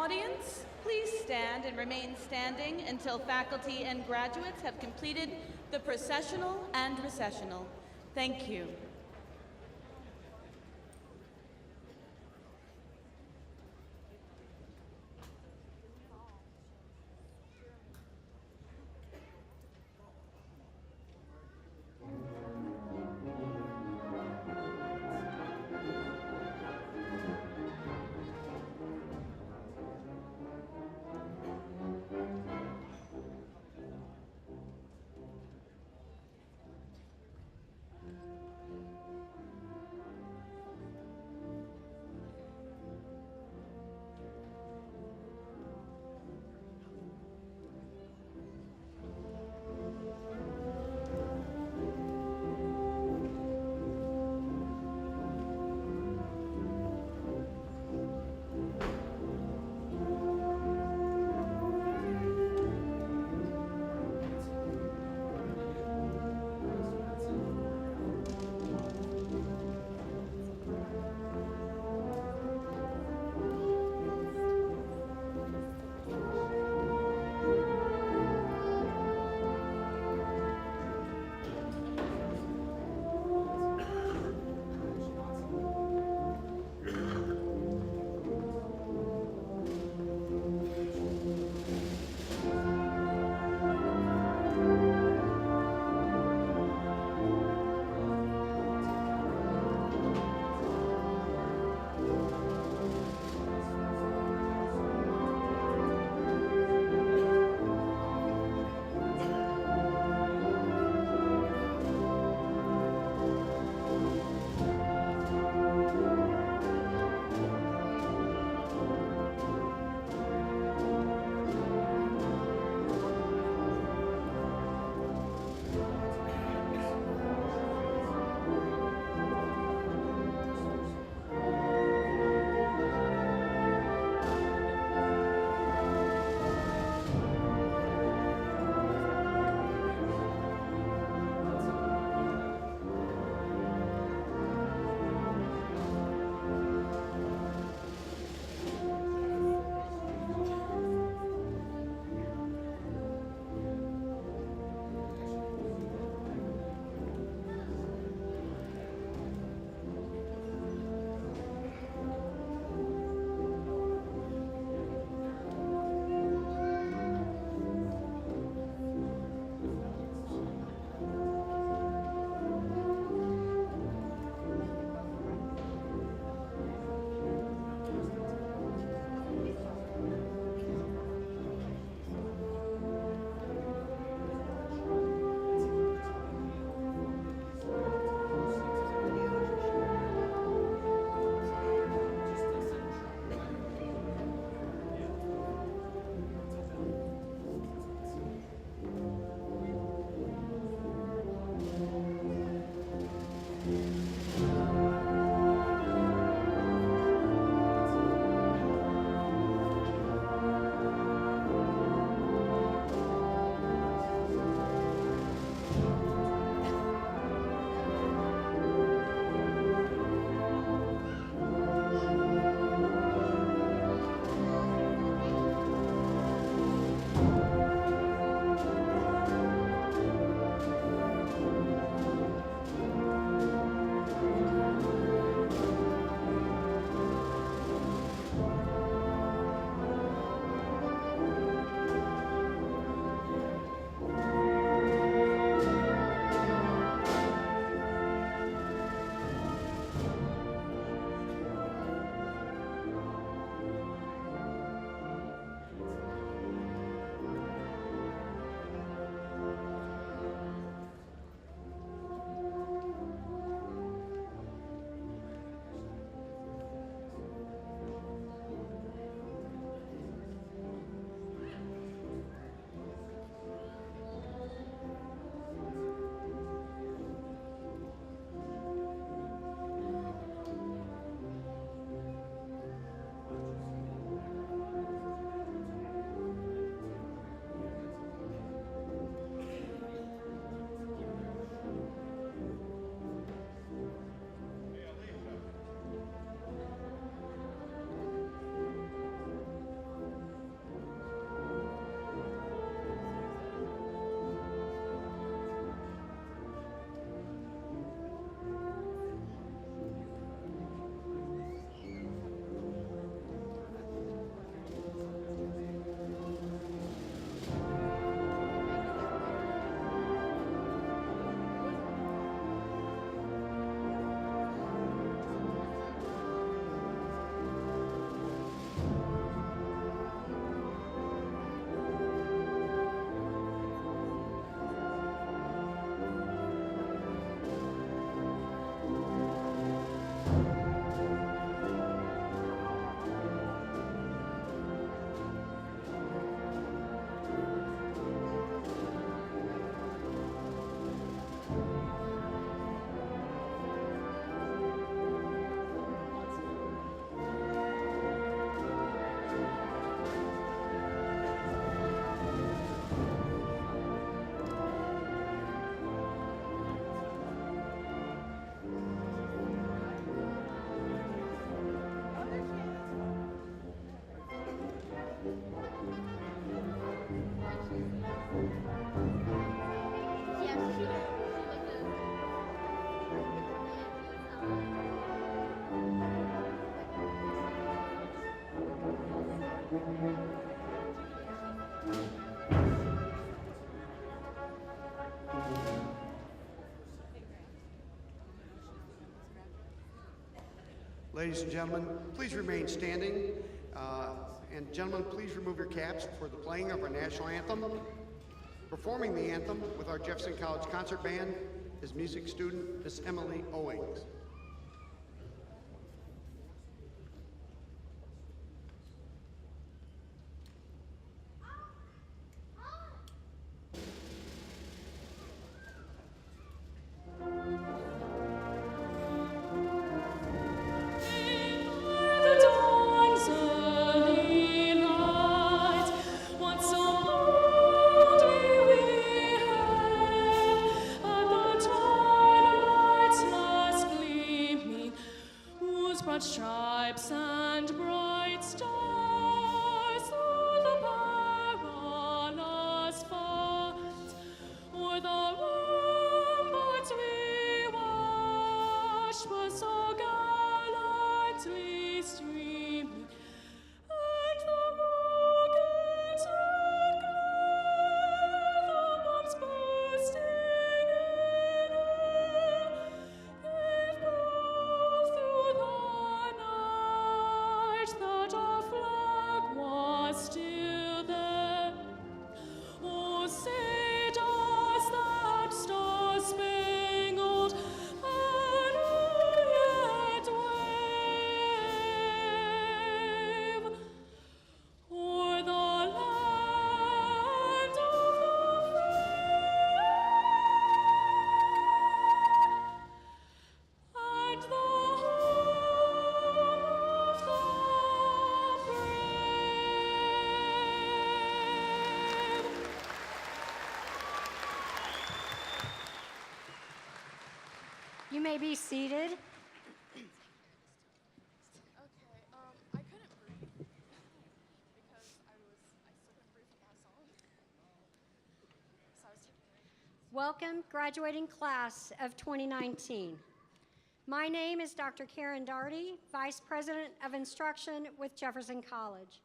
Audience, please stand and remain standing until faculty and graduates have completed the processional and recessional. Thank you. Ladies and gentlemen, please remain standing. And gentlemen, please remove your caps for the playing of our national anthem. Performing the anthem with our Jefferson College Concert Band is music student Miss Emily Owings. Stripes and bright stars through the perilous fight, o'er the ramparts we watched was so gallantly streaming, and the rockets red glare, the bombs bursting in air, gave proof through the that our flag was still there. Oh, say does that star-spangled banner yet wave o'er the land of the free and the You may be seated. Okay, I couldn't breathe because I still couldn't breathe from that song. So I was taking it. Welcome, graduating class of 2019. My name is Dr. Karen Daugherty, Vice President of Instruction with Jefferson College.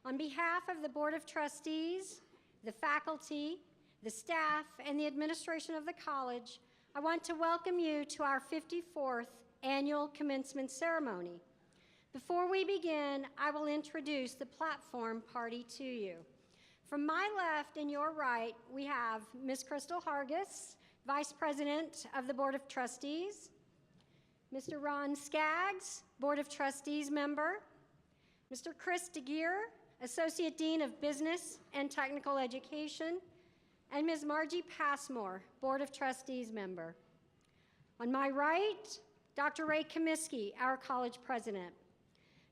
On behalf of the Board of Trustees, the faculty, the staff, and the administration of the college, I want to welcome you to our 54th annual commencement ceremony. Before we begin, I will introduce the platform party to you. From my left and your right, we have Ms. Crystal Hargis, Vice President of the Board of Trustees, Mr. Ron Skaggs, Board of Trustees member, Mr. Chris DeGeer, Associate Dean of Business and Technical Education, and Ms. Margie Passmore, Board of Trustees member. On my right, Dr. Ray Comiskey, our college president.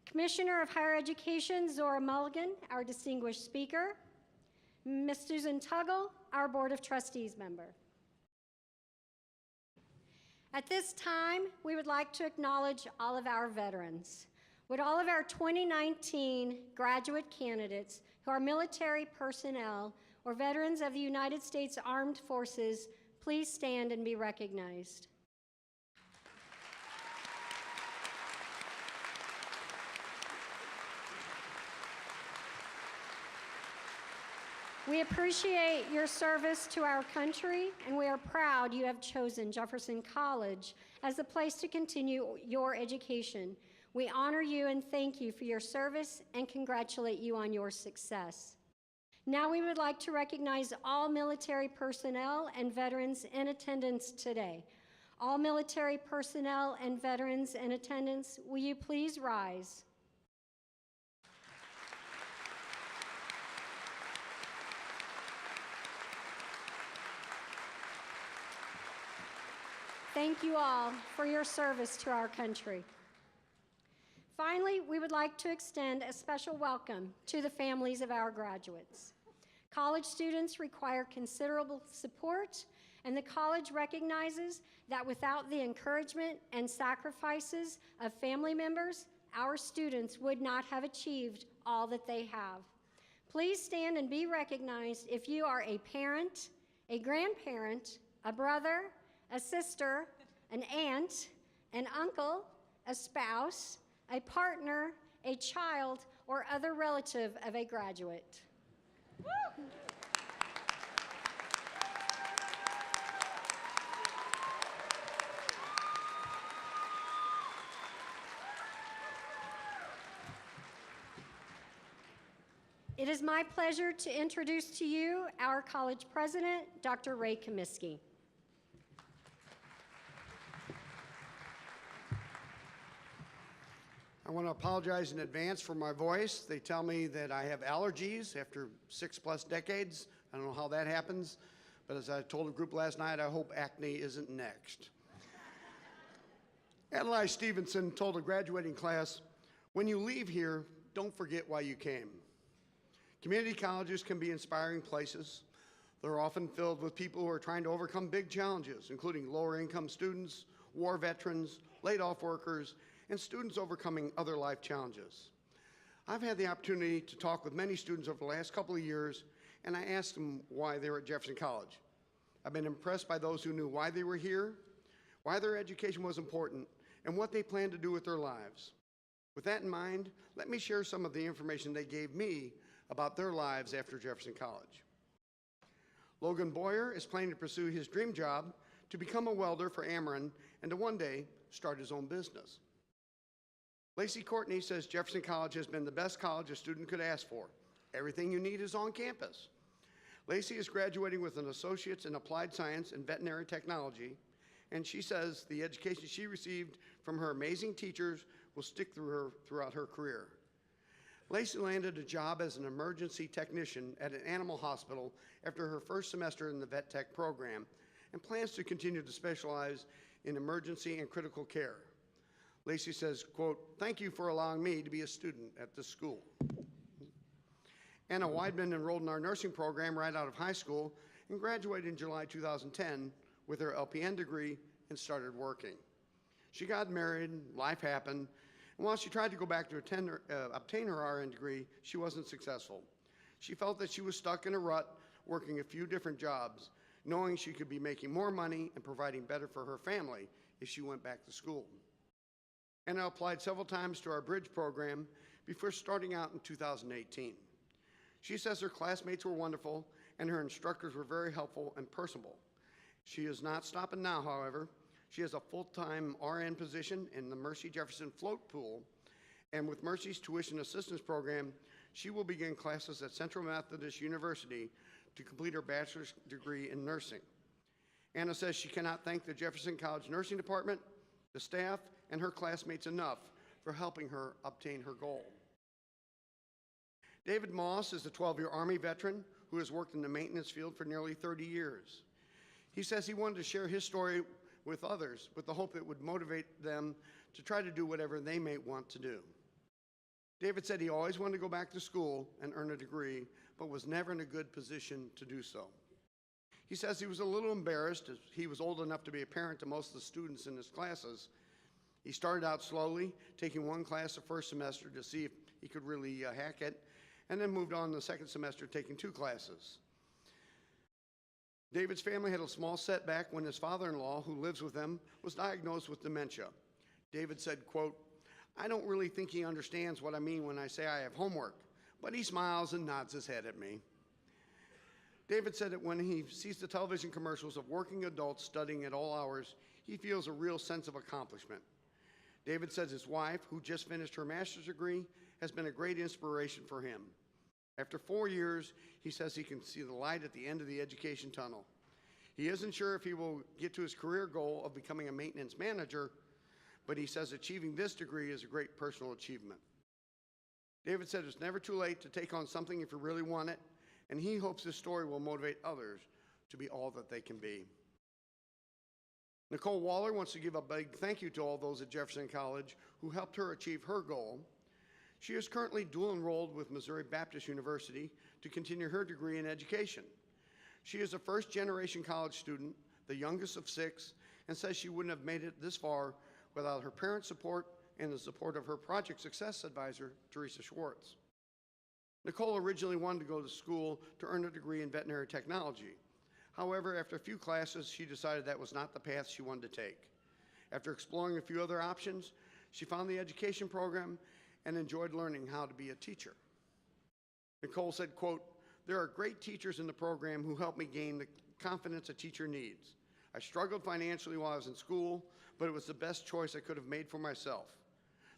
Commissioner of Higher Education, Zora Mulligan, our distinguished speaker. Ms. Susan Tuggle, our Board of Trustees member. At this time, we would like to acknowledge all of our veterans. Would all of our 2019 graduate candidates who are military personnel or veterans of the United States Armed Forces please stand and be recognized. We appreciate your service to our country, and we are proud you have chosen Jefferson College as the place to continue your education. We honor you and thank you for your service and congratulate you on your success. Now we would like to recognize all military personnel and veterans in attendance today. All military personnel and veterans in attendance, will you please rise? Thank you all for your service to our country. Finally, we would like to extend a special welcome to the families of our graduates. College students require considerable support, and the college recognizes that without the encouragement and sacrifices of family members, our students would not have achieved all that they have. Please stand and be recognized if you are a parent, a grandparent, a brother, a sister, an aunt, an uncle, a spouse, a partner, a child, or other relative of a graduate. It is my pleasure to introduce to you our college president, Dr. Ray Comiskey. I want to apologize in advance for my voice. They tell me that I have allergies after 6+ decades. I don't know how that happens, but as I told a group last night, I hope acne isn't next. Adlai Stevenson told a graduating class, "When you leave here, don't forget why you came." Community colleges can be inspiring places. They're often filled with people who are trying to overcome big challenges, including lower-income students, war veterans, laid-off workers, and students overcoming other life challenges. I've had the opportunity to talk with many students over the last couple of years, and I asked them why they were at Jefferson College. I've been impressed by those who knew why they were here, why their education was important, and what they plan to do with their lives. With that in mind, let me share some of the information they gave me about their lives after Jefferson College. Logan Boyer is planning to pursue his dream job to become a welder for Ameren and to one day start his own business. Lacey Courtney says Jefferson College has been the best college a student could ask for. Everything you need is on campus. Lacey is graduating with an associate's in applied science and veterinary technology, and she says the education she received from her amazing teachers will stick throughout her career. Lacey landed a job as an emergency technician at an animal hospital after her first semester in the vet tech program and plans to continue to specialize in emergency and critical care. Lacey says, quote, "Thank you for allowing me to be a student at this school." Anna Weidman enrolled in our nursing program right out of high school and graduated in July 2010 with her LPN degree and started working. She got married, life happened, and while she tried to go back to obtain her RN degree, she wasn't successful. She felt that she was stuck in a rut, working a few different jobs, knowing she could be making more money and providing better for her family if she went back to school. Anna applied several times to our Bridge program before starting out in 2018. She says her classmates were wonderful and her instructors were very helpful and personable. She is not stopping now, however. She has a full-time RN position in the Mercy Jefferson float pool, and with Mercy's tuition assistance program, she will begin classes at Central Methodist University to complete her bachelor's degree in nursing. Anna says she cannot thank the Jefferson College Nursing Department, the staff, and her classmates enough for helping her obtain her goal. David Moss is a 12-year Army veteran who has worked in the maintenance field for nearly 30 years. He says he wanted to share his story with others with the hope that it would motivate them to try to do whatever they may want to do. David said he always wanted to go back to school and earn a degree, but was never in a good position to do so. He says he was a little embarrassed as he was old enough to be a parent to most of the students in his classes. He started out slowly, taking one class the first semester to see if he could really hack it, and then moved on the second semester taking 2 classes. David's family had a small setback when his father-in-law, who lives with them, was diagnosed with dementia. David said, quote, "I don't really think he understands what I mean when I say I have homework, but he smiles and nods his head at me." David said that when he sees the television commercials of working adults studying at all hours, he feels a real sense of accomplishment. David says his wife, who just finished her master's degree, has been a great inspiration for him. After 4 years, he says he can see the light at the end of the education tunnel. He isn't sure if he will get to his career goal of becoming a maintenance manager, but he says achieving this degree is a great personal achievement. David said it's never too late to take on something if you really want it, and he hopes this story will motivate others to be all that they can be. Nicole Waller wants to give a big thank you to all those at Jefferson College who helped her achieve her goal. She is currently dual enrolled with Missouri Baptist University to continue her degree in education. She is a first-generation college student, the youngest of 6, and says she wouldn't have made it this far without her parents' support and the support of her project success advisor, Teresa Schwartz. Nicole originally wanted to go to school to earn a degree in veterinary technology. However, after a few classes, she decided that was not the path she wanted to take. After exploring a few other options, she found the education program and enjoyed learning how to be a teacher. Nicole said, quote, "There are great teachers in the program who help me gain the confidence a teacher needs. I struggled financially while I was in school, but it was the best choice I could have made for myself.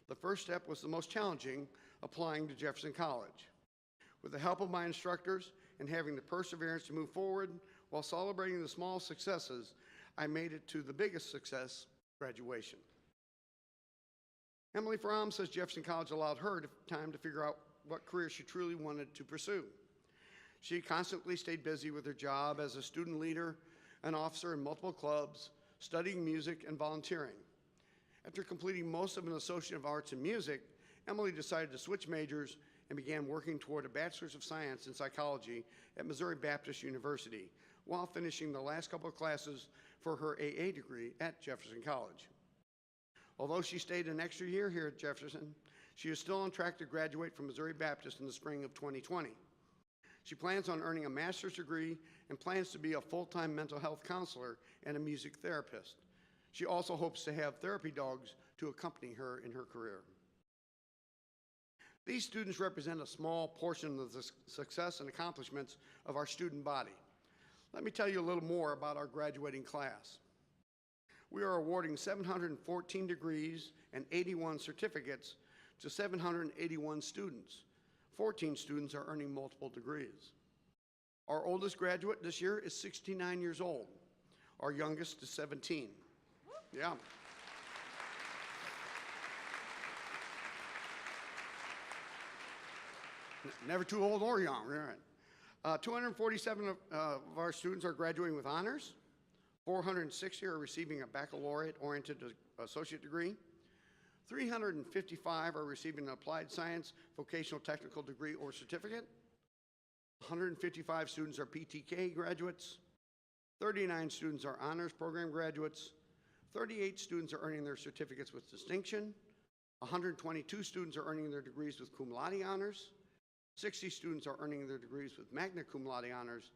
The first step was the most challenging, applying to Jefferson College. With the help of my instructors and having the perseverance to move forward while celebrating the small successes, I made it to the biggest success, graduation." Emily Fromm says Jefferson College allowed her time to figure out what career she truly wanted to pursue. She constantly stayed busy with her job as a student leader, an officer in multiple clubs, studying music, and volunteering. After completing most of an Associate of Arts in Music, Emily decided to switch majors and began working toward a Bachelor's of Science in Psychology at Missouri Baptist University, while finishing the last couple of classes for her AA degree at Jefferson College. Although she stayed an extra year here at Jefferson, she is still on track to graduate from Missouri Baptist in the spring of 2020. She plans on earning a master's degree and plans to be a full-time mental health counselor and a music therapist. She also hopes to have therapy dogs to accompany her in her career. These students represent a small portion of the success and accomplishments of our student body. Let me tell you a little more about our graduating class. We are awarding 714 degrees and 81 certificates to 781 students. 14 students are earning multiple degrees. Our oldest graduate this year is 69 years old. Our youngest is 17. Yeah. Never too old or young, right? 247 of our students are graduating with honors. 460 are receiving a baccalaureate-oriented associate degree. 355 are receiving an applied science vocational technical degree or certificate. 155 students are PTK graduates. 39 students are honors program graduates. 38 students are earning their certificates with distinction. 122 students are earning their degrees with cum laude honors. 60 students are earning their degrees with magna cum laude honors.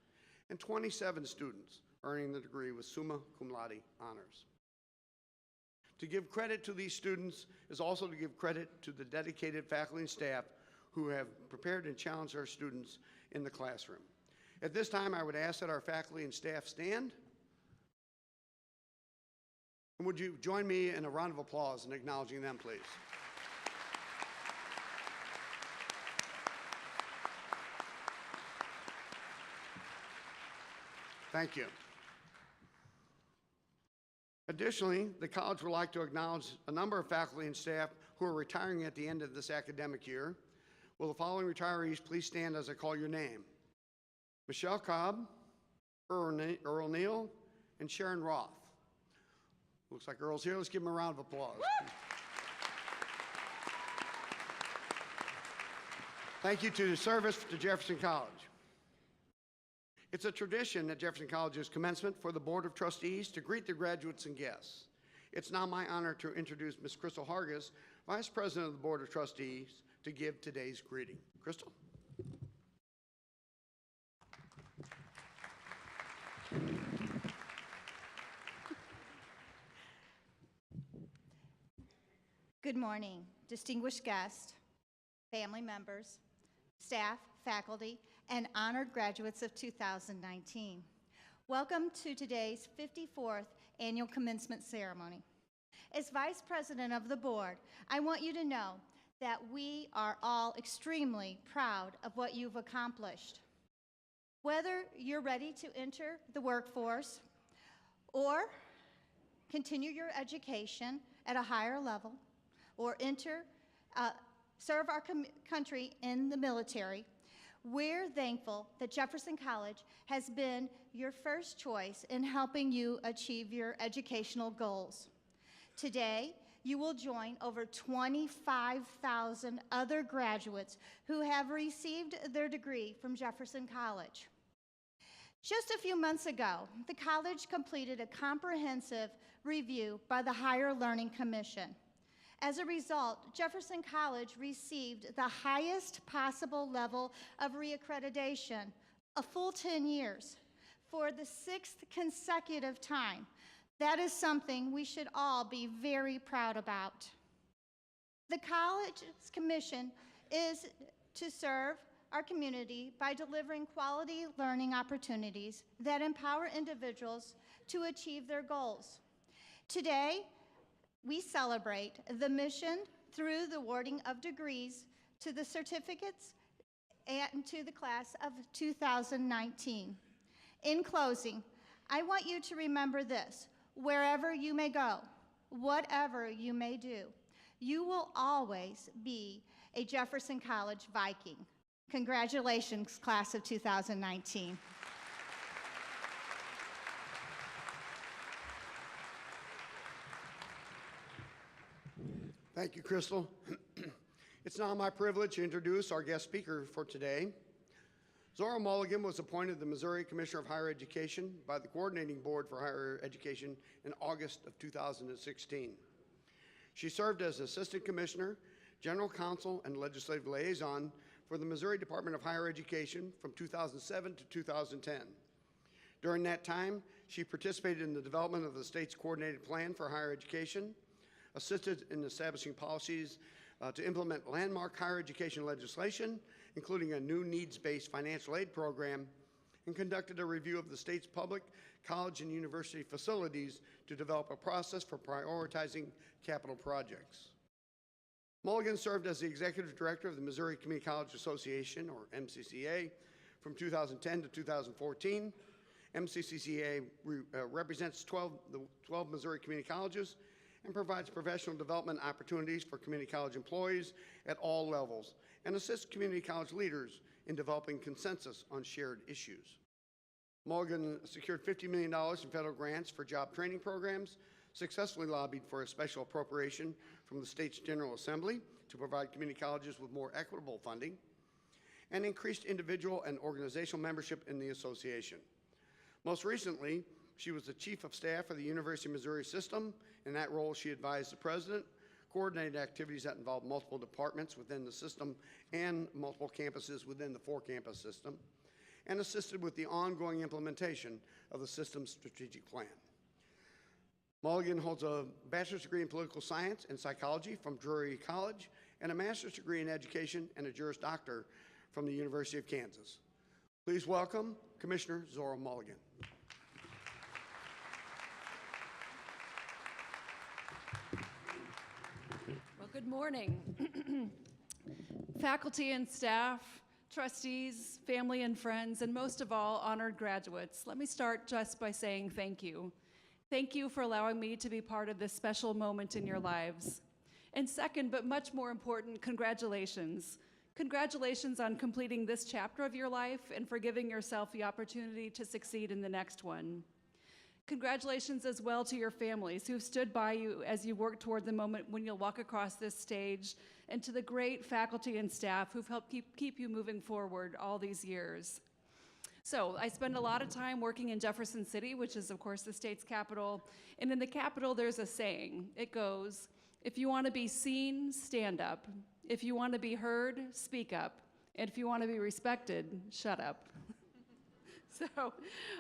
And 27 students earning the degree with summa cum laude honors. To give credit to these students is also to give credit to the dedicated faculty and staff who have prepared and challenged our students in the classroom. At this time, I would ask that our faculty and staff stand. And would you join me in a round of applause in acknowledging them, please? Thank you. Additionally, the college would like to acknowledge a number of faculty and staff who are retiring at the end of this academic year. Will the following retirees please stand as I call your name? Michelle Cobb, Earl Neal, and Sharon Roth. Looks like Earl's here. Let's give him a round of applause. Thank you to your service to Jefferson College. It's a tradition at Jefferson College's commencement for the Board of Trustees to greet the graduates and guests. It's now my honor to introduce Ms. Crystal Hargis, Vice President of the Board of Trustees, to give today's greeting. Crystal? Good morning, distinguished guests, family members, staff, faculty, and honored graduates of 2019. Welcome to today's 54th annual commencement ceremony. As Vice President of the Board, I want you to know that we are all extremely proud of what you've accomplished. Whether you're ready to enter the workforce or continue your education at a higher level, or serve our country in the military, we're thankful that Jefferson College has been your first choice in helping you achieve your educational goals. Today, you will join over 25,000 other graduates who have received their degree from Jefferson College. Just a few months ago, the college completed a comprehensive review by the Higher Learning Commission. As a result, Jefferson College received the highest possible level of reaccreditation, a full 10 years, for the 6th consecutive time. That is something we should all be very proud about. The college's commission is to serve our community by delivering quality learning opportunities that empower individuals to achieve their goals. Today, we celebrate the mission through the awarding of degrees to the certificates and to the class of 2019. In closing, I want you to remember this: wherever you may go, whatever you may do, you will always be a Jefferson College Viking. Congratulations, class of 2019. Thank you, Crystal. It's now my privilege to introduce our guest speaker for today. Zora Mulligan was appointed the Missouri Commissioner of Higher Education by the Coordinating Board for Higher Education in August of 2016. She served as Assistant Commissioner, General Counsel, and Legislative Liaison for the Missouri Department of Higher Education from 2007 to 2010. During that time, she participated in the development of the state's coordinated plan for higher education, assisted in establishing policies to implement landmark higher education legislation, including a new needs-based financial aid program, and conducted a review of the state's public college and university facilities to develop a process for prioritizing capital projects. Mulligan served as the Executive Director of the Missouri Community College Association, or MCCA, from 2010 to 2014. MCCA represents the 12 Missouri community colleges and provides professional development opportunities for community college employees at all levels and assists community college leaders in developing consensus on shared issues. Mulligan secured $50 million in federal grants for job training programs, successfully lobbied for a special appropriation from the state's General Assembly to provide community colleges with more equitable funding, and increased individual and organizational membership in the association. Most recently, she was the Chief of Staff of the University of Missouri System. In that role, she advised the President, coordinated activities that involved multiple departments within the system and multiple campuses within the four-campus system, and assisted with the ongoing implementation of the system's strategic plan. Mulligan holds a bachelor's degree in political science and psychology from Drury College and a master's degree in education and a Juris Doctor from the University of Kansas. Please welcome Commissioner Zora Mulligan. Well, good morning. Faculty and staff, trustees, family and friends, and most of all, honored graduates. Let me start just by saying thank you. Thank you for allowing me to be part of this special moment in your lives. And second, but much more important, congratulations. Congratulations on completing this chapter of your life and for giving yourself the opportunity to succeed in the next one. Congratulations as well to your families who've stood by you as you work toward the moment when you'll walk across this stage, and to the great faculty and staff who've helped keep you moving forward all these years. So I spend a lot of time working in Jefferson City, which is of course the state's capital, and in the capital there's a saying. It goes, if you want to be seen, stand up. If you want to be heard, speak up. And if you want to be respected, shut up. So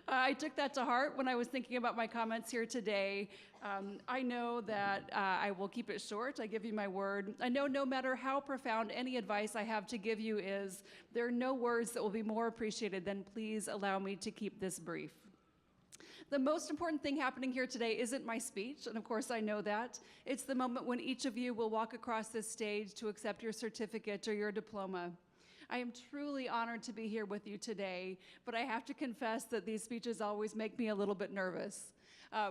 I took that to heart when I was thinking about my comments here today. I know that I will keep it short. I give you my word. I know no matter how profound any advice I have to give you is, there are no words that will be more appreciated than please allow me to keep this brief. The most important thing happening here today isn't my speech, and of course I know that. It's the moment when each of you will walk across this stage to accept your certificate or your diploma. I am truly honored to be here with you today, but I have to confess that these speeches always make me a little bit nervous.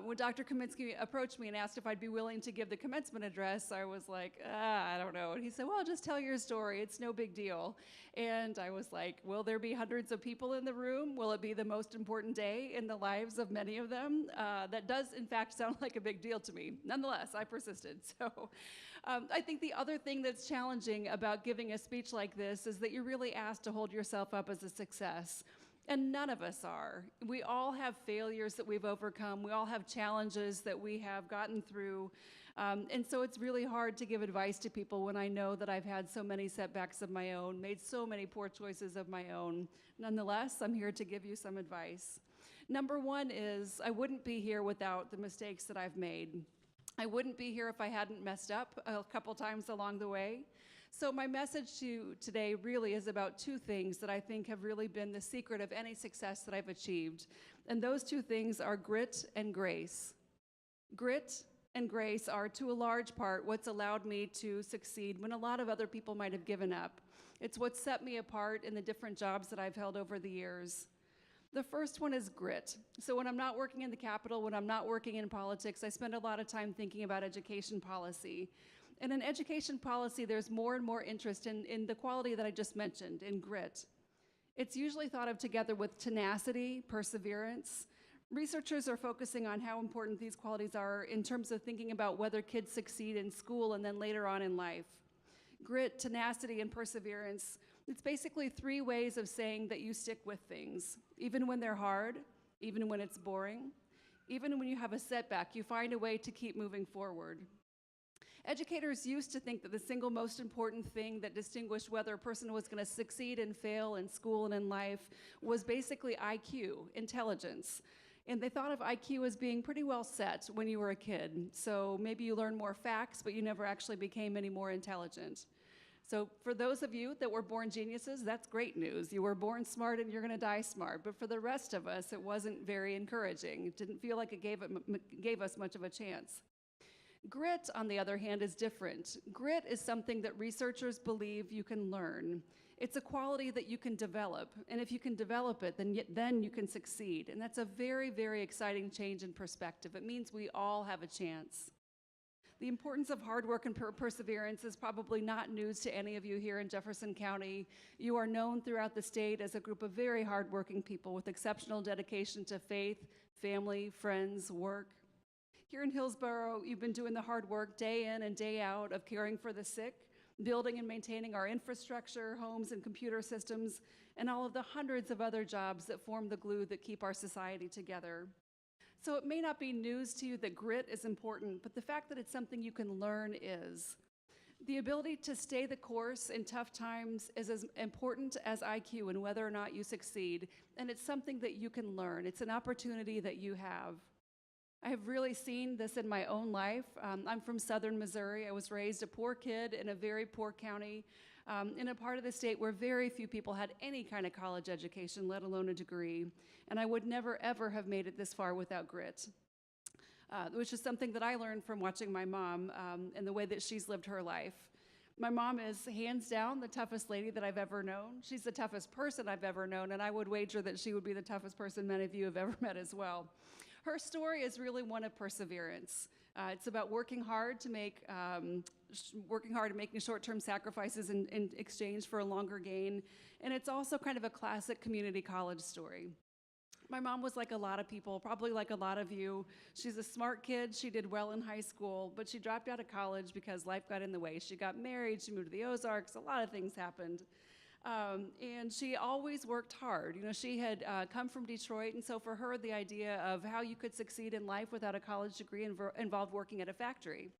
When Dr. Commencement approached me and asked if I'd be willing to give the commencement address, I was like, I don't know. And he said, well, just tell your story. It's no big deal. And I was like, will there be hundreds of people in the room? Will it be the most important day in the lives of many of them? That does, in fact, sound like a big deal to me. Nonetheless, I persisted. So I think the other thing that's challenging about giving a speech like this is that you're really asked to hold yourself up as a success. And none of us are. We all have failures that we've overcome. We all have challenges that we have gotten through. And so it's really hard to give advice to people when I know that I've had so many setbacks of my own, made so many poor choices of my own. Nonetheless, I'm here to give you some advice. Number one is, I wouldn't be here without the mistakes that I've made. I wouldn't be here if I hadn't messed up a couple times along the way. So my message to you today really is about two things that I think have really been the secret of any success that I've achieved. And those two things are grit and grace. Grit and grace are, to a large part, what's allowed me to succeed when a lot of other people might have given up. It's what set me apart in the different jobs that I've held over the years. The first one is grit. So when I'm not working in the Capitol, when I'm not working in politics, I spend a lot of time thinking about education policy. And in education policy, there's more and more interest in the quality that I just mentioned, in grit. It's usually thought of together with tenacity, perseverance. Researchers are focusing on how important these qualities are in terms of thinking about whether kids succeed in school and then later on in life. Grit, tenacity, and perseverance, it's basically three ways of saying that you stick with things. Even when they're hard, even when it's boring, even when you have a setback, you find a way to keep moving forward. Educators used to think that the single most important thing that distinguished whether a person was going to succeed and fail in school and in life was basically IQ, intelligence. And they thought of IQ as being pretty well set when you were a kid. So maybe you learned more facts, but you never actually became any more intelligent. So for those of you that were born geniuses, that's great news. You were born smart and you're going to die smart. But for the rest of us, it wasn't very encouraging. It didn't feel like it gave us much of a chance. Grit, on the other hand, is different. Grit is something that researchers believe you can learn. It's a quality that you can develop, and if you can develop it, then you can succeed. And that's a very, very exciting change in perspective. It means we all have a chance. The importance of hard work and perseverance is probably not news to any of you here in Jefferson County. You are known throughout the state as a group of very hardworking people with exceptional dedication to faith, family, friends, work. Here in Hillsborough, you've been doing the hard work day in and day out of caring for the sick, building and maintaining our infrastructure, homes and computer systems, and all of the hundreds of other jobs that form the glue that keep our society together. So it may not be news to you that grit is important, but the fact that it's something you can learn is. The ability to stay the course in tough times is as important as IQ and whether or not you succeed, and it's something that you can learn. It's an opportunity that you have. I have really seen this in my own life. I'm from southern Missouri. I was raised a poor kid in a very poor county, in a part of the state where very few people had any kind of college education, let alone a degree. And I would never, ever have made it this far without grit, which is something that I learned from watching my mom and the way that she's lived her life. My mom is hands down the toughest lady that I've ever known. She's the toughest person I've ever known, and I would wager that she would be the toughest person many of you have ever met as well. Her story is really one of perseverance. It's about working hard and making short-term sacrifices in exchange for a longer gain. And it's also kind of a classic community college story. My mom was like a lot of people, probably like a lot of you. She's a smart kid. She did well in high school, but she dropped out of college because life got in the way. She got married, she moved to the Ozarks, a lot of things happened. And she always worked hard. You know, she had come from Detroit, and so for her, the idea of how you could succeed in life without a college degree involved working at a factory.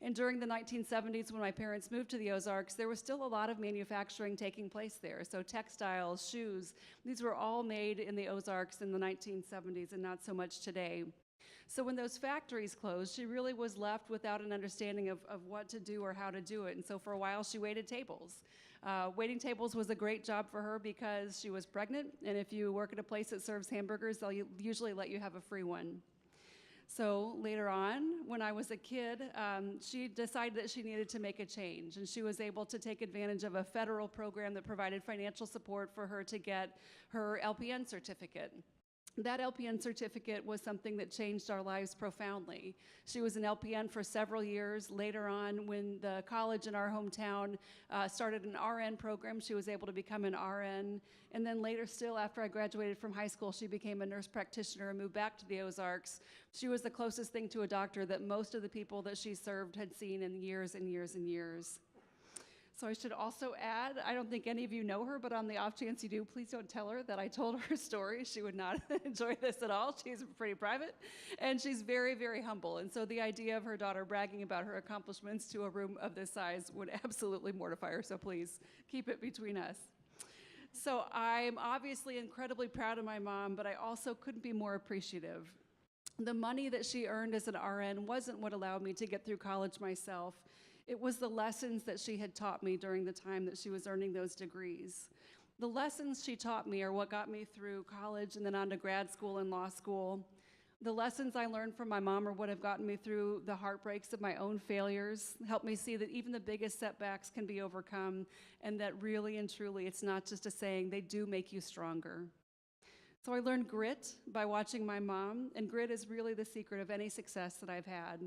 And during the 1970s, when my parents moved to the Ozarks, there was still a lot of manufacturing taking place there. So textiles, shoes, these were all made in the Ozarks in the 1970s and not so much today. So when those factories closed, she really was left without an understanding of what to do or how to do it. And so for a while, she waited tables. Waiting tables was a great job for her because she was pregnant, and if you work at a place that serves hamburgers, they'll usually let you have a free one. So later on, when I was a kid, she decided that she needed to make a change, and she was able to take advantage of a federal program that provided financial support for her to get her LPN certificate. That LPN certificate was something that changed our lives profoundly. She was an LPN for several years. Later on, when the college in our hometown started an RN program, she was able to become an RN. And then later still, after I graduated from high school, she became a nurse practitioner and moved back to the Ozarks. She was the closest thing to a doctor that most of the people that she served had seen in years and years and years. So I should also add, I don't think any of you know her, but on the off chance you do, please don't tell her that I told her story. She would not enjoy this at all. She's pretty private, and she's very, very humble. And so the idea of her daughter bragging about her accomplishments to a room of this size would absolutely mortify her, so please keep it between us. So I'm obviously incredibly proud of my mom, but I also couldn't be more appreciative. The money that she earned as an RN wasn't what allowed me to get through college myself. It was the lessons that she had taught me during the time that she was earning those degrees. The lessons she taught me are what got me through college and then on to grad school and law school. The lessons I learned from my mom are what have gotten me through the heartbreaks of my own failures, helped me see that even the biggest setbacks can be overcome, and that really and truly it's not just a saying, they do make you stronger. So I learned grit by watching my mom, and grit is really the secret of any success that I've had.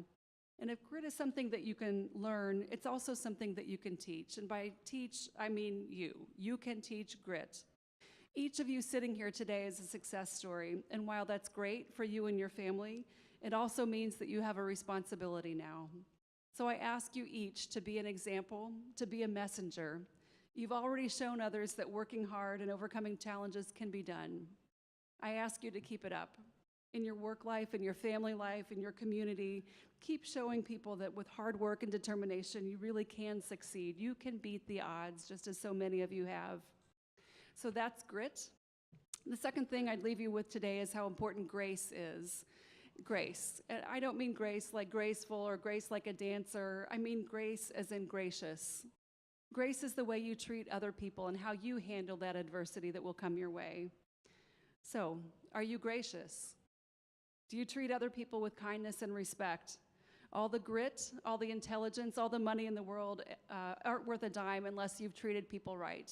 And if grit is something that you can learn, it's also something that you can teach. And by teach, I mean you. You can teach grit. Each of you sitting here today is a success story, and while that's great for you and your family, it also means that you have a responsibility now. So I ask you each to be an example, to be a messenger. You've already shown others that working hard and overcoming challenges can be done. I ask you to keep it up. In your work life, in your family life, in your community, keep showing people that with hard work and determination, you really can succeed. You can beat the odds, just as so many of you have. So that's grit. The second thing I'd leave you with today is how important grace is. Grace. And I don't mean grace like graceful or grace like a dancer. I mean grace as in gracious. Grace is the way you treat other people and how you handle that adversity that will come your way. So, are you gracious? Do you treat other people with kindness and respect? All the grit, all the intelligence, all the money in the world aren't worth a dime unless you've treated people right.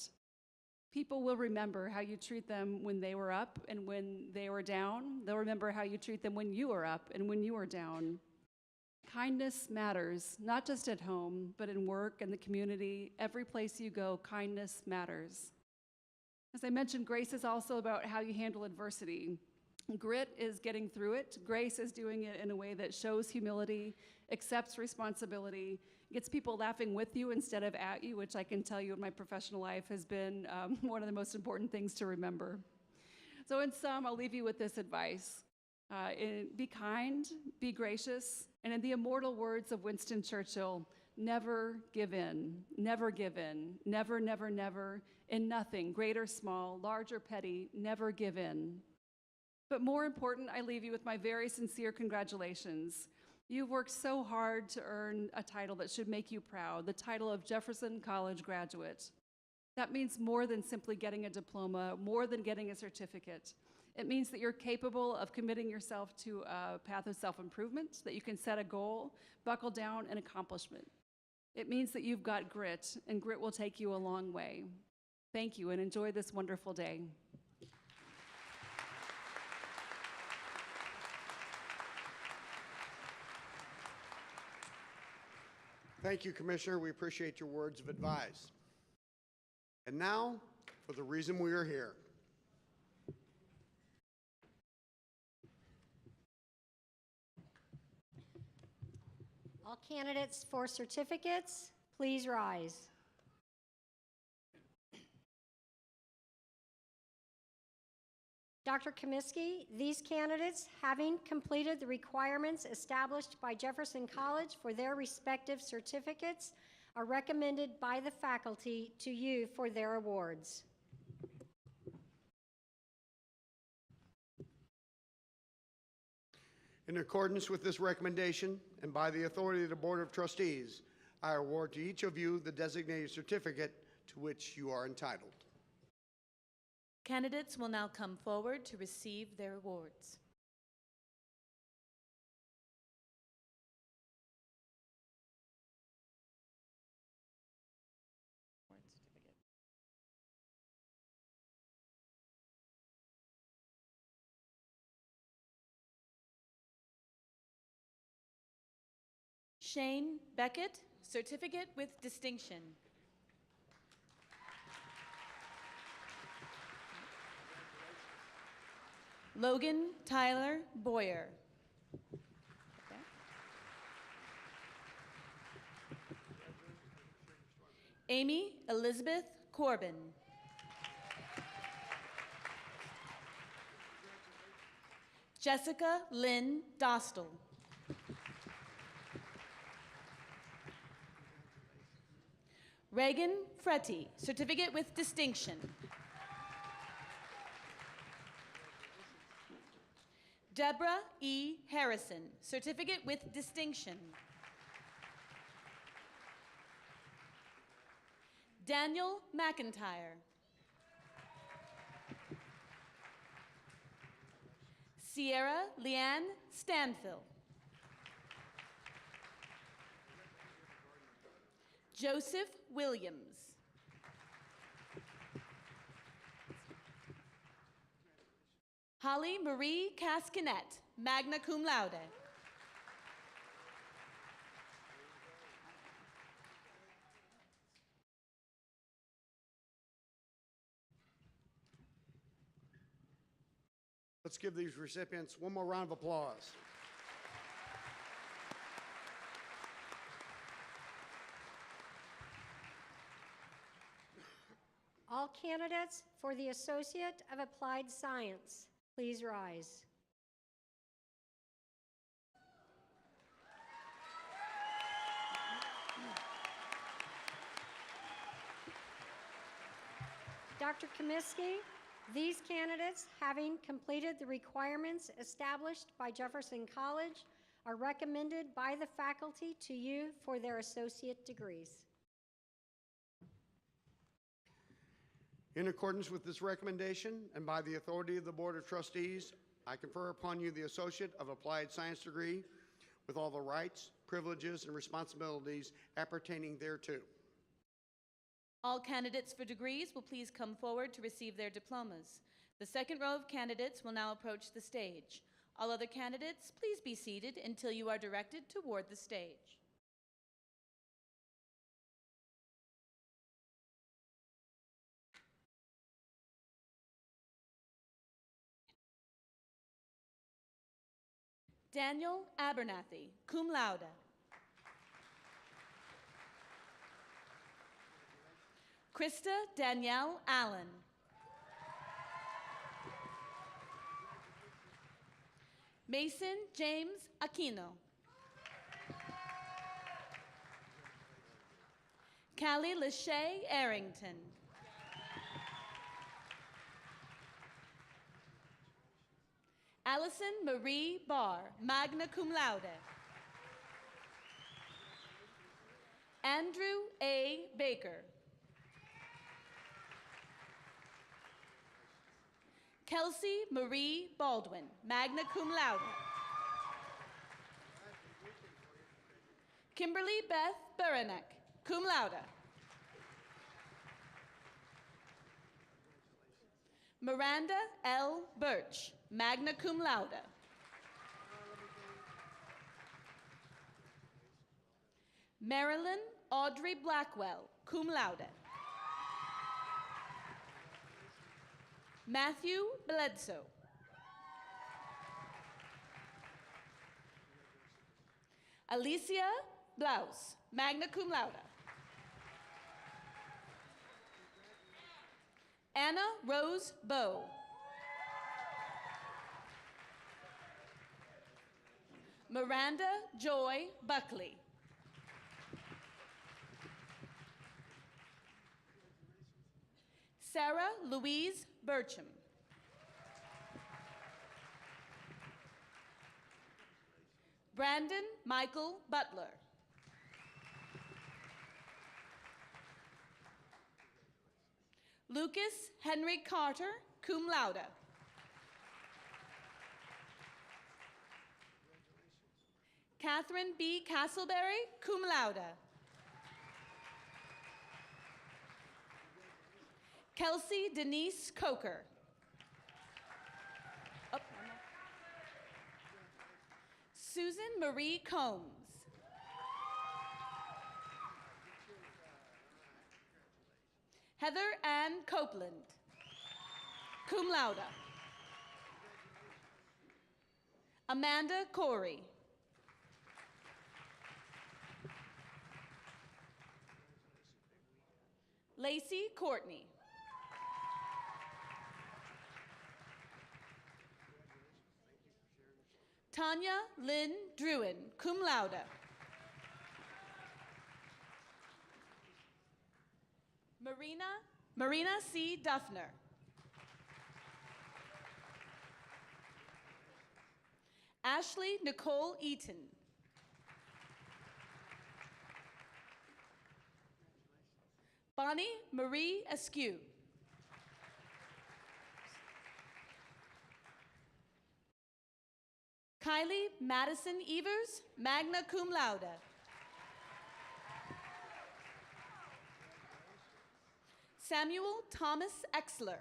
People will remember how you treat them when they were up and when they were down. They'll remember how you treat them when you were up and when you were down. Kindness matters, not just at home, but in work and the community. Every place you go, kindness matters. As I mentioned, grace is also about how you handle adversity. Grit is getting through it. Grace is doing it in a way that shows humility, accepts responsibility, gets people laughing with you instead of at you, which I can tell you in my professional life has been one of the most important things to remember. So in sum, I'll leave you with this advice. Be kind, be gracious, and in the immortal words of Winston Churchill, never give in, never give in, never, never, never, in nothing, great or small, large or petty, never give in. But more important, I leave you with my very sincere congratulations. You've worked so hard to earn a title that should make you proud, the title of Jefferson College graduate. That means more than simply getting a diploma, more than getting a certificate. It means that you're capable of committing yourself to a path of self-improvement, that you can set a goal, buckle down, and accomplishment. It means that you've got grit, and grit will take you a long way. Thank you, and enjoy this wonderful day. Thank you, Commissioner. We appreciate your words of advice. And now, for the reason we are here. All candidates for certificates, please rise. Dr. Comiskey, these candidates, having completed the requirements established by Jefferson College for their respective certificates, are recommended by the faculty to you for their awards. In accordance with this recommendation and by the authority of the Board of Trustees, I award to each of you the designated certificate to which you are entitled. Candidates will now come forward to receive their awards. Shane Beckett, Certificate with Distinction. Logan Tyler Boyer. Amy Elizabeth Corbin. Jessica Lynn Dostal. Reagan Fretty, Certificate with Distinction. Deborah E. Harrison, Certificate with Distinction. Daniel McIntyre. Sierra Leanne Stanfill. Joseph Williams. Holly Marie Cascanet, magna cum laude. Let's give these recipients one more round of applause. All candidates for the Associate of Applied Science, please rise. Dr. Comiskey, these candidates, having completed the requirements established by Jefferson College, are recommended by the faculty to you for their associate degrees. In accordance with this recommendation and by the authority of the Board of Trustees, I confer upon you the Associate of Applied Science degree with all the rights, privileges, and responsibilities appertaining thereto. All candidates for degrees will please come forward to receive their diplomas. The second row of candidates will now approach the stage. All other candidates, please be seated until you are directed toward the stage. Daniel Abernathy, cum laude. Krista Danielle Allen. Mason James Aquino. Callie Lachey Arrington. Allison Marie Barr, magna cum laude. Andrew A. Baker. Kelsey Marie Baldwin, magna cum laude. Kimberly Beth Beranek, cum laude. Miranda L. Birch, magna cum laude. Marilyn Audrey Blackwell, cum laude. Matthew Bledsoe. Alicia Blouse, magna cum laude. Anna Rose Bowe. Miranda Joy Buckley. Sarah Louise Burcham. Brandon Michael Butler. Lucas Henry Carter, cum laude. Catherine B. Castleberry, cum laude. Kelsey Denise Coker. Oh, Susan Marie Combs. Heather Ann Copeland, cum laude. Amanda Corey. Lacey Courtney. Tanya Lynn Druin, cum laude. Marina C. Duffner. Ashley Nicole Eaton. Bonnie Marie Askew. Kylie Madison Evers, magna cum laude. Samuel Thomas Exler.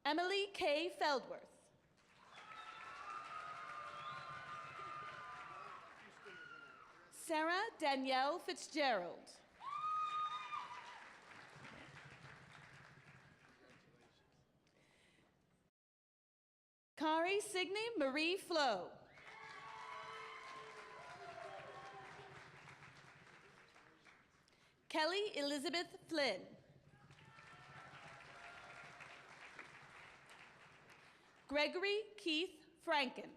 Emily K. Feldworth. Sarah Danielle Fitzgerald. Kari Signe Marie Flo. Kelly Elizabeth Flynn. Gregory Keith Franken.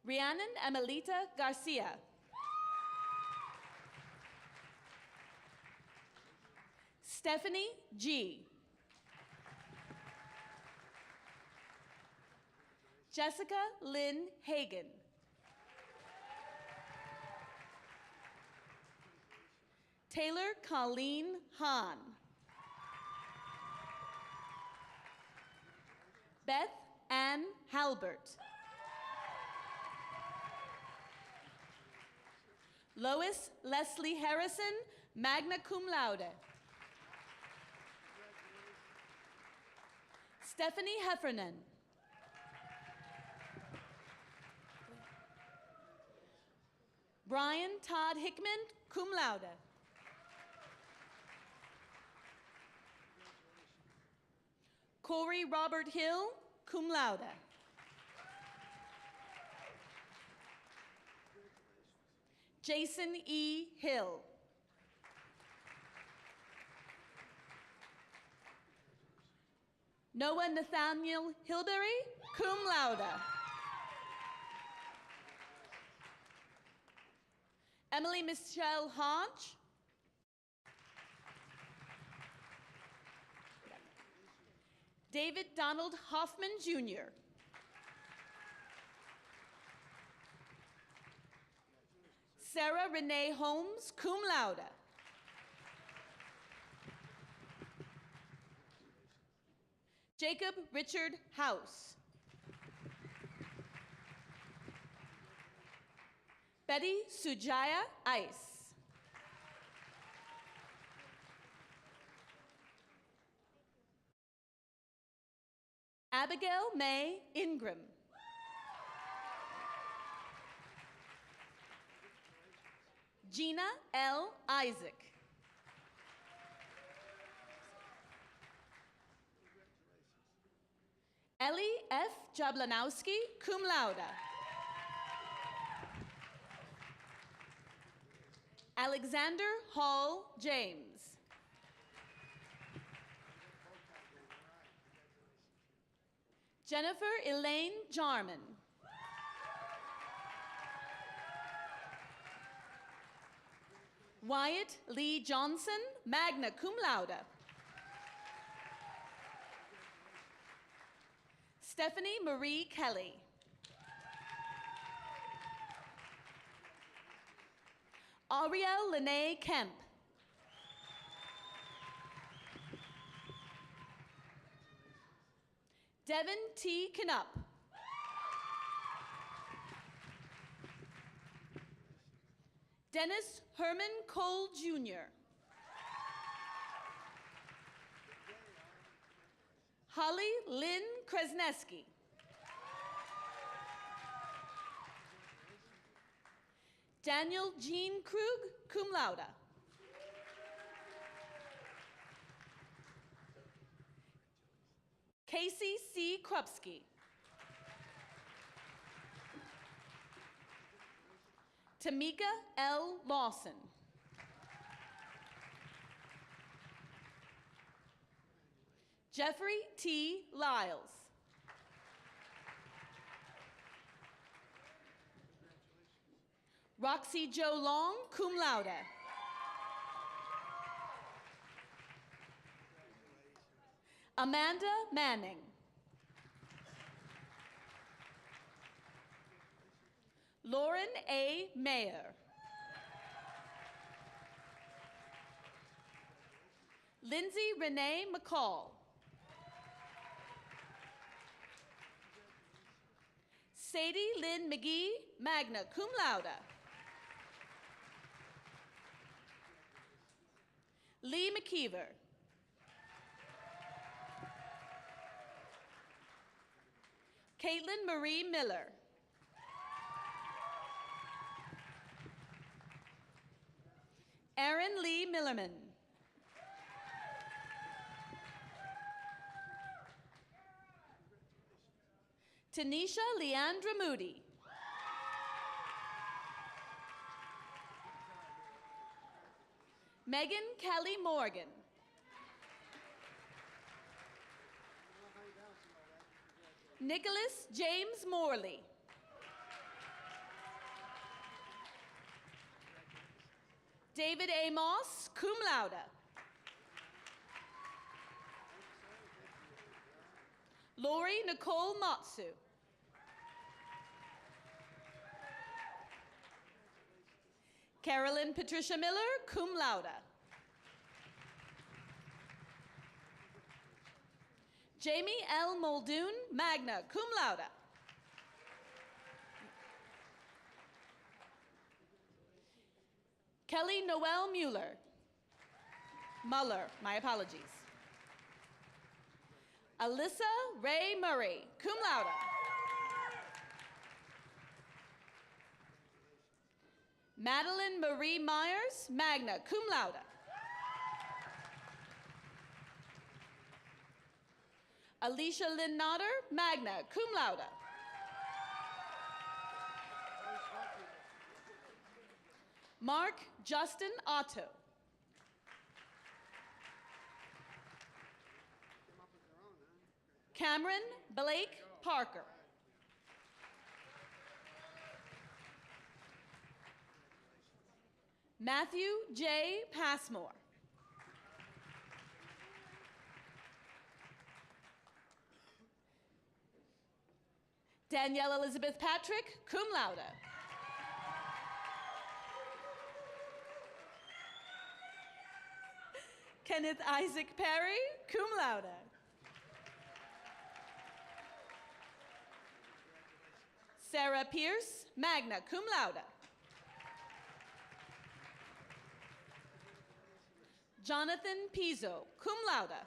Rhiannon Emelita Garcia. Stephanie G. Jessica Lynn Hagan. Taylor Colleen Hahn. Beth Ann Halbert. Lois Leslie Harrison, magna cum laude. Stephanie Heffernan. Brian Todd Hickman, cum laude. Corey Robert Hill, cum laude. Jason E. Hill. Noah Nathaniel Hilberry, cum laude. Emily Michelle Hodge. David Donald Hoffman, Jr. Sarah Renee Holmes, cum laude. Jacob Richard House. Betty Sujaya Ice. Abigail May Ingram. Gina L. Isaac. Ellie F. Jablanowski, cum laude. Alexander Hall James. Jennifer Elaine Jarman. Wyatt Lee Johnson, magna cum laude. Stephanie Marie Kelly. Ariel Lene Kemp. Devin T. Knupp. Dennis Herman Cole, Jr. Holly Lynn Kresneski. Daniel Jean Krug, cum laude. Casey C. Krupski. Tamika L. Lawson. Jeffrey T. Lyles. Roxy Jo Long, cum laude. Amanda Manning. Lauren A. Mayer. Lindsay Renee McCall. Sadie Lynn McGee, magna cum laude. Lee McKeever. Caitlin Marie Miller. Aaron Lee Millerman. Tanisha Leandra Moody. Megan Kelly Morgan. Nicholas James Morley. David A. Moss, cum laude. Lori Nicole Matsu. Carolyn Patricia Miller, cum laude. Jamie L. Muldoon, magna cum laude. Kelly Noel Muller, my apologies. Alyssa Ray Murray, cum laude. Madeline Marie Myers, magna cum laude. Alicia Lynn Nodder, magna cum laude. Mark Justin Otto. Cameron Blake Parker. Matthew J. Passmore. Danielle Elizabeth Patrick, cum laude. Kenneth Isaac Perry, cum laude. Sarah Pierce, magna cum laude. Jonathan Pizzo, cum laude.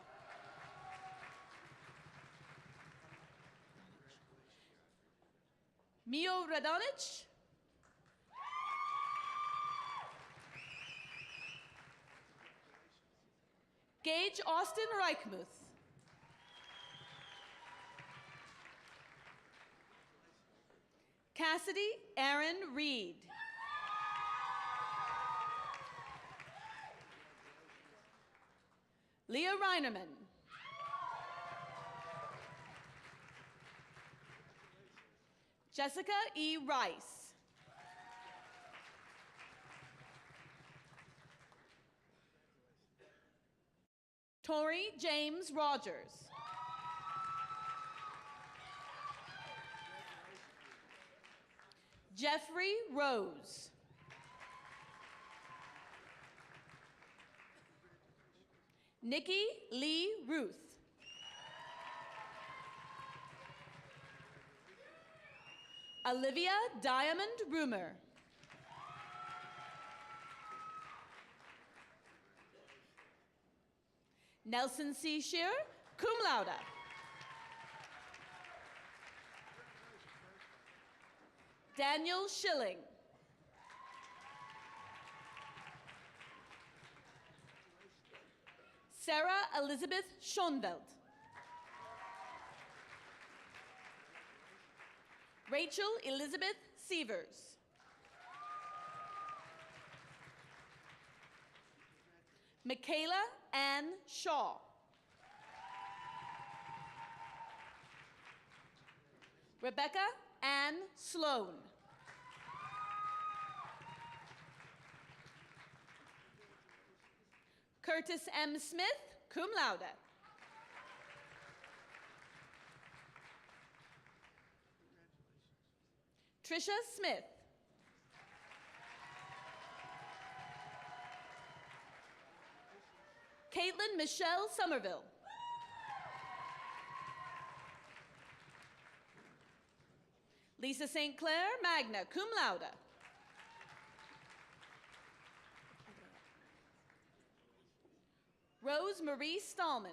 Mio Radonich. Gage Austin Reichmuth. Cassidy Aaron Reed. Leah Reinerman. Jessica E. Rice. Tori James Rogers. Jeffrey Rose. Nikki Lee Ruth. Olivia Diamond Rumer. Nelson C. Shear, cum laude. Daniel Schilling. Sarah Elizabeth Schonveld. Rachel Elizabeth Sievers. Michaela Ann Shaw. Rebecca Ann Sloan. Curtis M. Smith, cum laude. Patricia Smith. Caitlin Michelle Somerville. Lisa St. Clair, magna cum laude. Rose Marie Stallman.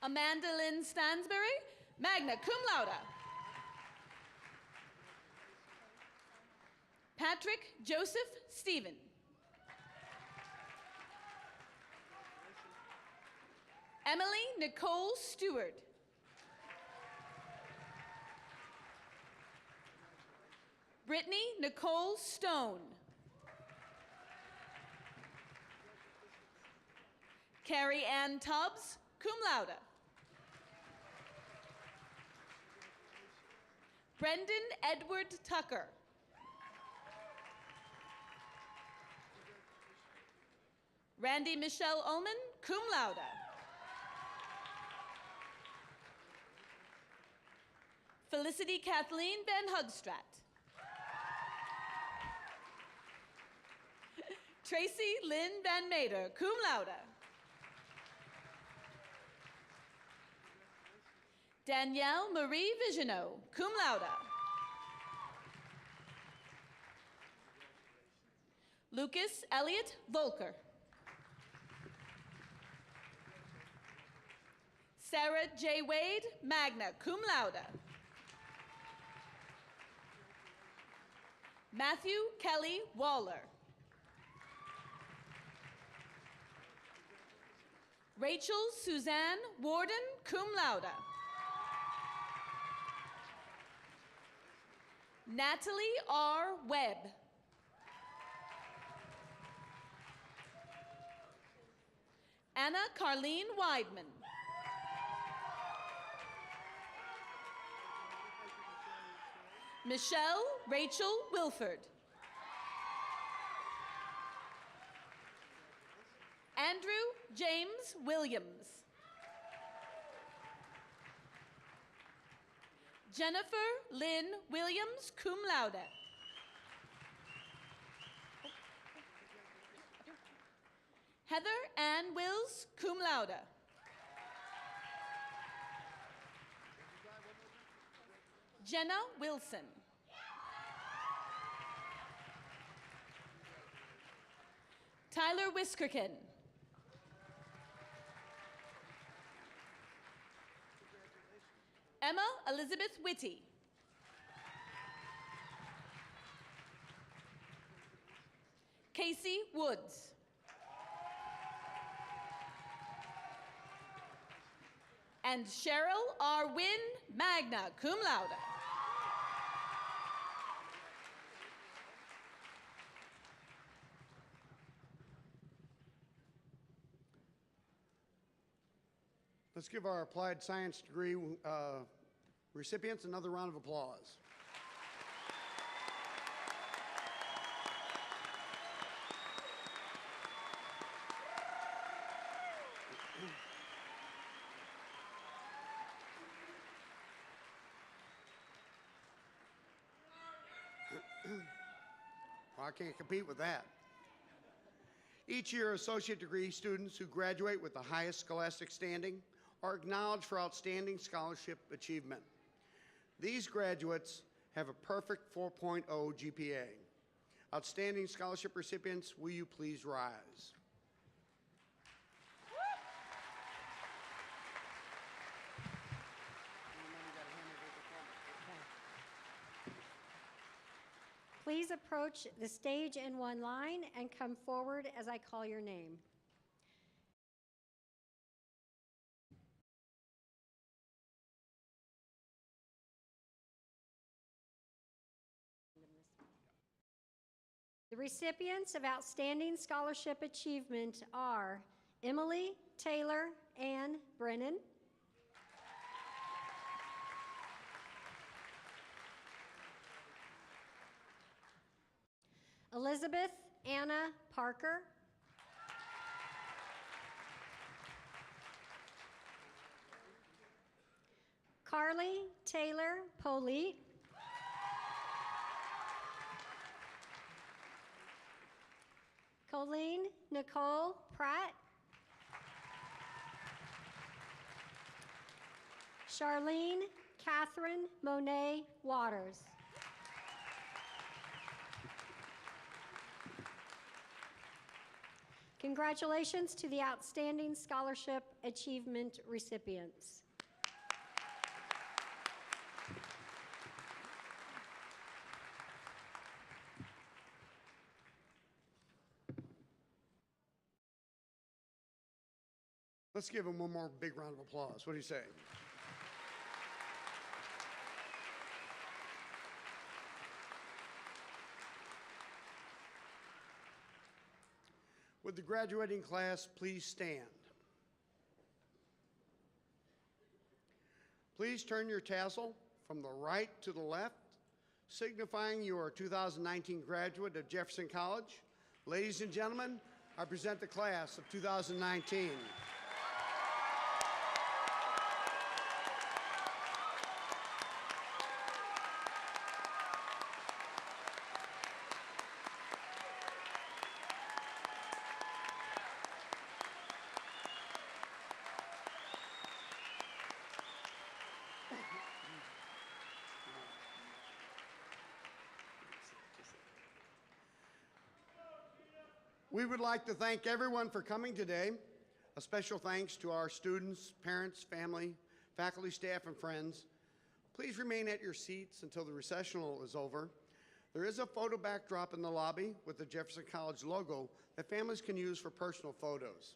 Amanda Lynn Stansberry, magna cum laude. Patrick Joseph Stephen. Emily Nicole Stewart. Brittany Nicole Stone. Carrie Ann Tubbs, cum laude. Brendan Edward Tucker. Randy Michelle Ullman, cum laude. Felicity Kathleen Van Hugstrat. Tracy Lynn Van Mader, cum laude. Danielle Marie Visionot, cum laude. Lucas Elliott Volker. Sarah J. Wade, magna cum laude. Matthew Kelly Waller. Rachel Suzanne Warden, cum laude. Natalie R. Webb. Anna Carlene Weidman. Michelle Rachel Wilford. Andrew James Williams. Jennifer Lynn Williams, cum laude. Heather Ann Wills, cum laude. Jenna Wilson. Tyler Whiskerkin. Emma Elizabeth Whitty. Casey Woods. And Cheryl R. Wynn, magna cum laude. Let's give our applied science degree recipients another round of applause. Well, I can't compete with that. Each year, associate degree students who graduate with the highest scholastic standing are acknowledged for outstanding scholarship achievement. These graduates have a perfect 4.0 GPA. Outstanding scholarship recipients, will you please rise? Please approach the stage in one line and come forward as I call your name. The recipients of Outstanding Scholarship Achievement are Emily Taylor Ann Brennan, Elizabeth Anna Parker, Carly Taylor Polite. Colleen Nicole Pratt. Charlene Catherine Monet Waters. Congratulations to the outstanding scholarship achievement recipients. Let's give him one more big round of applause. What do you say? Would the graduating class please stand? Please turn your tassel from the right to the left, signifying you are a 2019 graduate of Jefferson College. Ladies and gentlemen, I present the class of 2019. We would like to thank everyone for coming today. A special thanks to our students, parents, family, faculty, staff, and friends. Please remain at your seats until the recessional is over. There is a photo backdrop in the lobby with the Jefferson College logo that families can use for personal photos.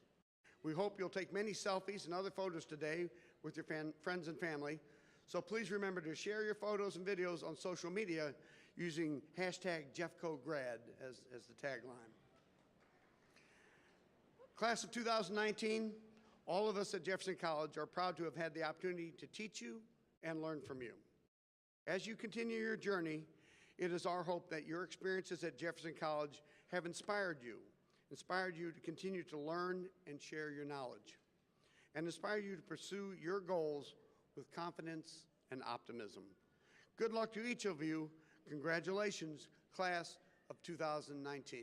We hope you'll take many selfies and other photos today with your friends and family. So please remember to share your photos and videos on social media using hashtag JeffCoGrad as the tagline. Class of 2019, all of us at Jefferson College are proud to have had the opportunity to teach you and learn from you. As you continue your journey, it is our hope that your experiences at Jefferson College have inspired you to continue to learn and share your knowledge, and inspire you to pursue your goals with confidence and optimism. Good luck to each of you. Congratulations, class of 2019.